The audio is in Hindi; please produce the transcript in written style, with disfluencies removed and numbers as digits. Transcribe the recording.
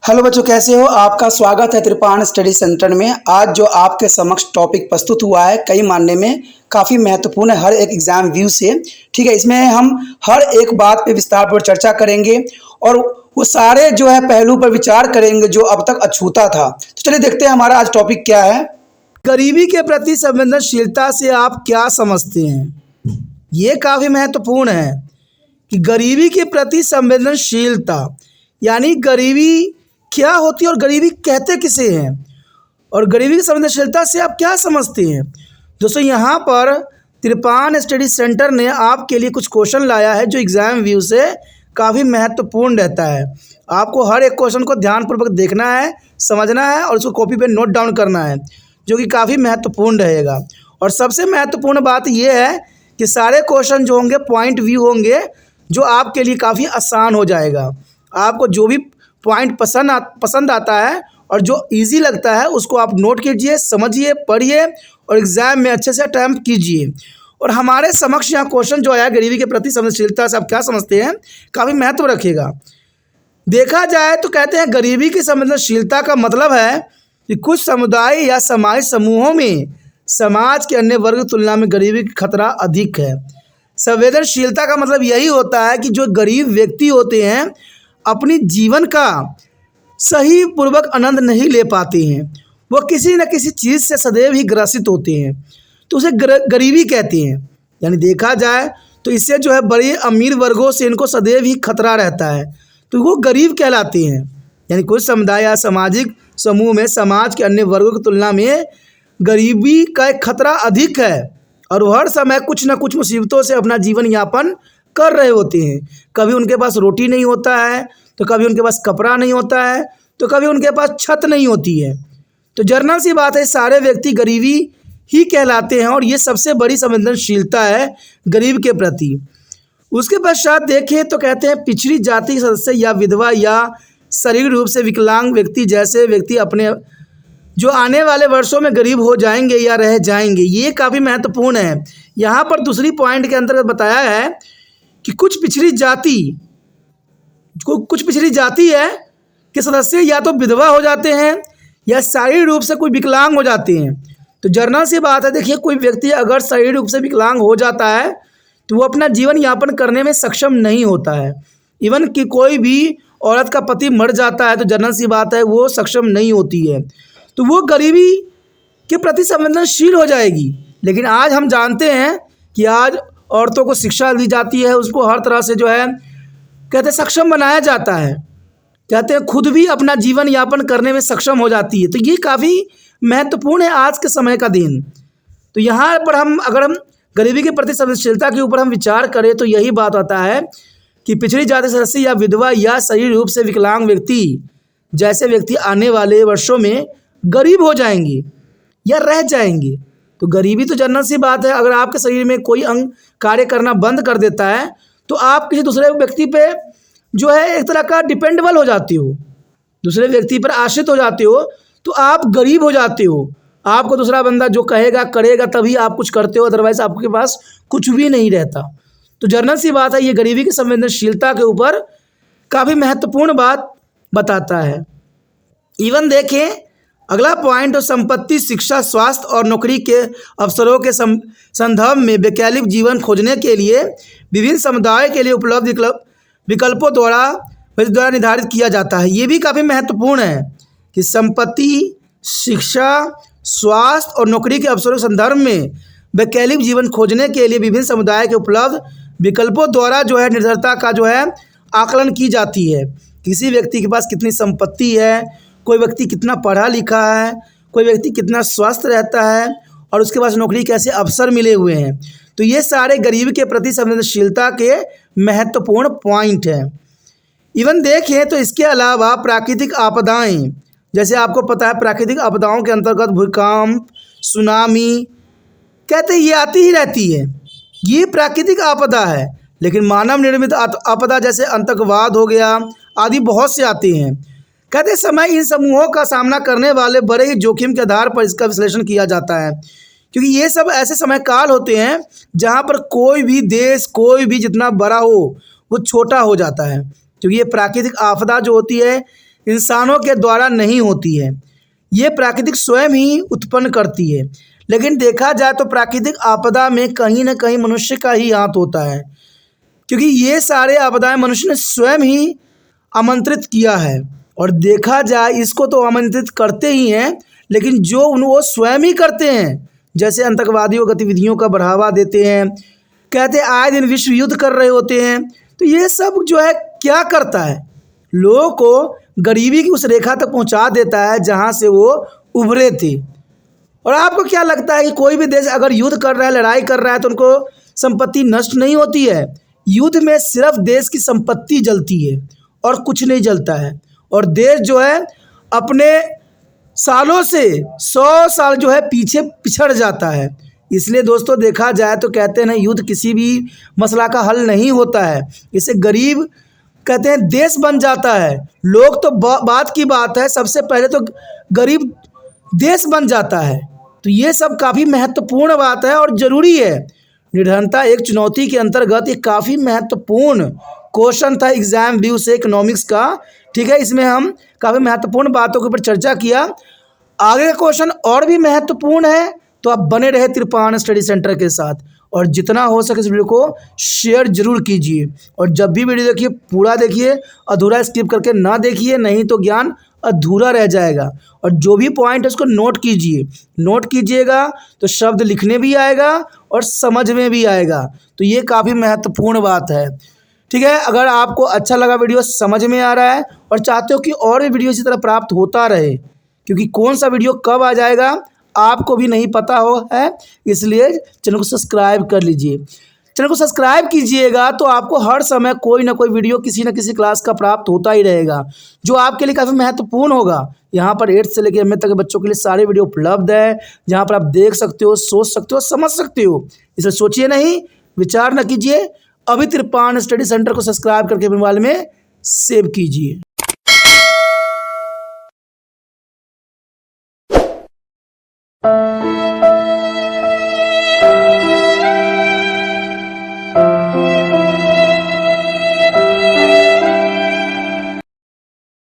हेलो बच्चों, कैसे हो? आपका स्वागत है त्रिपाण स्टडी सेंटर में। आज जो आपके समक्ष टॉपिक प्रस्तुत हुआ है कई मानने में काफ़ी महत्वपूर्ण है हर एक एग्जाम व्यू से। ठीक है, इसमें हम हर एक बात पे विस्तारपूर्वक चर्चा करेंगे और वो सारे जो है पहलू पर विचार करेंगे जो अब तक अछूता था। तो चलिए देखते हैं हमारा आज टॉपिक क्या है। गरीबी के प्रति संवेदनशीलता से आप क्या समझते हैं? ये काफ़ी महत्वपूर्ण है कि गरीबी के प्रति संवेदनशीलता यानी गरीबी क्या होती है और गरीबी कहते किसे हैं, और गरीबी की संवेदनशीलता से आप क्या समझते हैं। दोस्तों, यहाँ पर त्रिपाण स्टडी सेंटर ने आपके लिए कुछ क्वेश्चन लाया है जो एग्ज़ाम व्यू से काफ़ी महत्वपूर्ण रहता है। आपको हर एक क्वेश्चन को ध्यानपूर्वक देखना है, समझना है और उसको कॉपी पे नोट डाउन करना है, जो कि काफ़ी महत्वपूर्ण रहेगा। और सबसे महत्वपूर्ण बात यह है कि सारे क्वेश्चन जो होंगे पॉइंट व्यू होंगे, जो आपके लिए काफ़ी आसान हो जाएगा। आपको जो भी पॉइंट पसंद आता है और जो इजी लगता है उसको आप नोट कीजिए, समझिए, पढ़िए और एग्ज़ाम में अच्छे से अटैम्प्ट कीजिए। और हमारे समक्ष यहाँ क्वेश्चन जो आया गरीबी के प्रति संवेदनशीलता से आप क्या समझते हैं, काफ़ी महत्व रखेगा। देखा जाए तो कहते हैं गरीबी की संवेदनशीलता का मतलब है कि कुछ समुदाय या सामाजिक समूहों में समाज के अन्य वर्ग की तुलना में गरीबी का खतरा अधिक है। संवेदनशीलता का मतलब यही होता है कि जो गरीब व्यक्ति होते हैं अपनी जीवन का सही पूर्वक आनंद नहीं ले पाते हैं, वो किसी न किसी चीज़ से सदैव ही ग्रसित होते हैं, तो उसे गरीबी कहते हैं। यानी देखा जाए तो इससे जो है बड़े अमीर वर्गों से इनको सदैव ही खतरा रहता है, तो वो गरीब कहलाते हैं। यानी कुछ समुदाय या सामाजिक समूह में समाज के अन्य वर्गों की तुलना में गरीबी का एक खतरा अधिक है और वो हर समय कुछ न कुछ मुसीबतों से अपना जीवन यापन कर रहे होते हैं। कभी उनके पास रोटी नहीं होता है, तो कभी उनके पास कपड़ा नहीं होता है, तो कभी उनके पास छत नहीं होती है। तो जर्नल सी बात है, सारे व्यक्ति गरीबी ही कहलाते हैं और ये सबसे बड़ी संवेदनशीलता है गरीब के प्रति। उसके पश्चात देखें तो कहते हैं पिछड़ी जाति के सदस्य या विधवा या शारीरिक रूप से विकलांग व्यक्ति जैसे व्यक्ति अपने जो आने वाले वर्षों में गरीब हो जाएंगे या रह जाएंगे। ये काफ़ी महत्वपूर्ण है। यहाँ पर दूसरी पॉइंट के अंतर्गत बताया है कि कुछ पिछड़ी जाति है कि सदस्य या तो विधवा हो जाते हैं या शारीरिक रूप से कोई विकलांग हो जाते हैं। तो जर्नल सी बात है, देखिए कोई व्यक्ति अगर शारीरिक रूप से विकलांग हो जाता है तो वो अपना जीवन यापन करने में सक्षम नहीं होता है। इवन कि कोई भी औरत का पति मर जाता है तो जर्नल सी बात है वो सक्षम नहीं होती है, तो वो गरीबी के प्रति संवेदनशील हो जाएगी। लेकिन आज हम जानते हैं कि आज औरतों को शिक्षा दी जाती है, उसको हर तरह से जो है कहते हैं सक्षम बनाया जाता है, कहते हैं खुद भी अपना जीवन यापन करने में सक्षम हो जाती है। तो ये काफ़ी महत्वपूर्ण है आज के समय का दिन। तो यहाँ पर हम गरीबी के प्रति संवेदनशीलता के ऊपर हम विचार करें तो यही बात आता है कि पिछड़ी जाति सदस्य या विधवा या शारीरिक रूप से विकलांग व्यक्ति जैसे व्यक्ति आने वाले वर्षों में गरीब हो जाएंगे या रह जाएंगे। तो गरीबी तो जनरल सी बात है, अगर आपके शरीर में कोई अंग कार्य करना बंद कर देता है तो आप किसी दूसरे व्यक्ति पे जो है एक तरह का डिपेंडेबल हो जाते हो, दूसरे व्यक्ति पर आश्रित हो जाते हो, तो आप गरीब हो जाते हो। आपको दूसरा बंदा जो कहेगा करेगा तभी आप कुछ करते हो, अदरवाइज आपके पास कुछ भी नहीं रहता। तो जनरल सी बात है, ये गरीबी की संवेदनशीलता के ऊपर काफ़ी महत्वपूर्ण बात बताता है। इवन देखें अगला पॉइंट, संपत्ति, शिक्षा, स्वास्थ्य और नौकरी के अवसरों के संदर्भ में वैकल्पिक जीवन खोजने के लिए विभिन्न समुदायों के लिए उपलब्ध विकल्पों द्वारा निर्धारित किया जाता है। ये भी काफ़ी महत्वपूर्ण है कि संपत्ति, शिक्षा, स्वास्थ्य और नौकरी के अवसरों के संदर्भ में वैकल्पिक जीवन खोजने के लिए विभिन्न समुदाय के उपलब्ध विकल्पों द्वारा जो है निर्धारिता का जो है आकलन की जाती है। किसी व्यक्ति के पास कितनी संपत्ति है, कोई व्यक्ति कितना पढ़ा लिखा है, कोई व्यक्ति कितना स्वस्थ रहता है और उसके पास नौकरी कैसे अवसर मिले हुए हैं। तो ये सारे गरीबी के प्रति संवेदनशीलता के महत्वपूर्ण पॉइंट हैं। इवन देखें तो इसके अलावा प्राकृतिक आपदाएं, जैसे आपको पता है प्राकृतिक आपदाओं के अंतर्गत भूकंप, सुनामी कहते हैं ये आती ही रहती है, ये प्राकृतिक आपदा है। लेकिन मानव निर्मित आपदा जैसे आतंकवाद हो गया आदि बहुत से आते हैं। कहते समय इन समूहों का सामना करने वाले बड़े ही जोखिम के आधार पर इसका विश्लेषण किया जाता है, क्योंकि ये सब ऐसे समय काल होते हैं जहाँ पर कोई भी देश, कोई भी जितना बड़ा हो वो छोटा हो जाता है। क्योंकि ये प्राकृतिक आपदा जो होती है इंसानों के द्वारा नहीं होती है, ये प्राकृतिक स्वयं ही उत्पन्न करती है। लेकिन देखा जाए तो प्राकृतिक आपदा में कहीं ना कहीं मनुष्य का ही हाथ होता है, क्योंकि ये सारे आपदाएं मनुष्य ने स्वयं ही आमंत्रित किया है। और देखा जाए इसको तो आमंत्रित करते ही हैं, लेकिन जो वो स्वयं ही करते हैं। जैसे आतंकवादियों गतिविधियों का बढ़ावा देते हैं, कहते हैं आए दिन विश्व युद्ध कर रहे होते हैं। तो ये सब जो है क्या करता है, लोगों को गरीबी की उस रेखा तक पहुंचा देता है जहां से वो उभरे थे। और आपको क्या लगता है कि कोई भी देश अगर युद्ध कर रहा है, लड़ाई कर रहा है, तो उनको संपत्ति नष्ट नहीं होती है? युद्ध में सिर्फ देश की संपत्ति जलती है और कुछ नहीं जलता है। और देश जो है अपने सालों से 100 साल जो है पीछे पिछड़ जाता है। इसलिए दोस्तों देखा जाए तो कहते हैं ना, युद्ध किसी भी मसला का हल नहीं होता है। इसे गरीब कहते हैं देश बन जाता है। लोग तो बात की बात है, सबसे पहले तो गरीब देश बन जाता है। तो ये सब काफ़ी महत्वपूर्ण बात है और ज़रूरी है। निर्धनता एक चुनौती के अंतर्गत एक काफ़ी महत्वपूर्ण क्वेश्चन था एग्जाम व्यू से इकोनॉमिक्स का। ठीक है, इसमें हम काफ़ी महत्वपूर्ण बातों के ऊपर चर्चा किया। आगे का क्वेश्चन और भी महत्वपूर्ण है, तो आप बने रहे तिरपान स्टडी सेंटर के साथ। और जितना हो सके इस वीडियो को शेयर जरूर कीजिए। और जब भी वीडियो देखिए पूरा देखिए, अधूरा स्किप करके ना देखिए, नहीं तो ज्ञान अधूरा रह जाएगा। और जो भी पॉइंट है उसको नोट कीजिए। नोट कीजिएगा तो शब्द लिखने भी आएगा और समझ में भी आएगा। तो ये काफ़ी महत्वपूर्ण बात है। ठीक है, अगर आपको अच्छा लगा वीडियो, समझ में आ रहा है और चाहते हो कि और भी वीडियो इसी तरह प्राप्त होता रहे, क्योंकि कौन सा वीडियो कब आ जाएगा आपको भी नहीं पता हो है, इसलिए चैनल को सब्सक्राइब कर लीजिए। चैनल को सब्सक्राइब कीजिएगा तो आपको हर समय कोई ना कोई वीडियो किसी न किसी क्लास का प्राप्त होता ही रहेगा, जो आपके लिए काफ़ी महत्वपूर्ण होगा। यहाँ पर 8 से लेकर MA तक के बच्चों के लिए सारे वीडियो उपलब्ध है, जहाँ पर आप देख सकते हो, सोच सकते हो, समझ सकते हो। इसे सोचिए नहीं, विचार न कीजिए, अभी तिरपान स्टडी सेंटर को सब्सक्राइब करके मोबाइल में सेव कीजिए।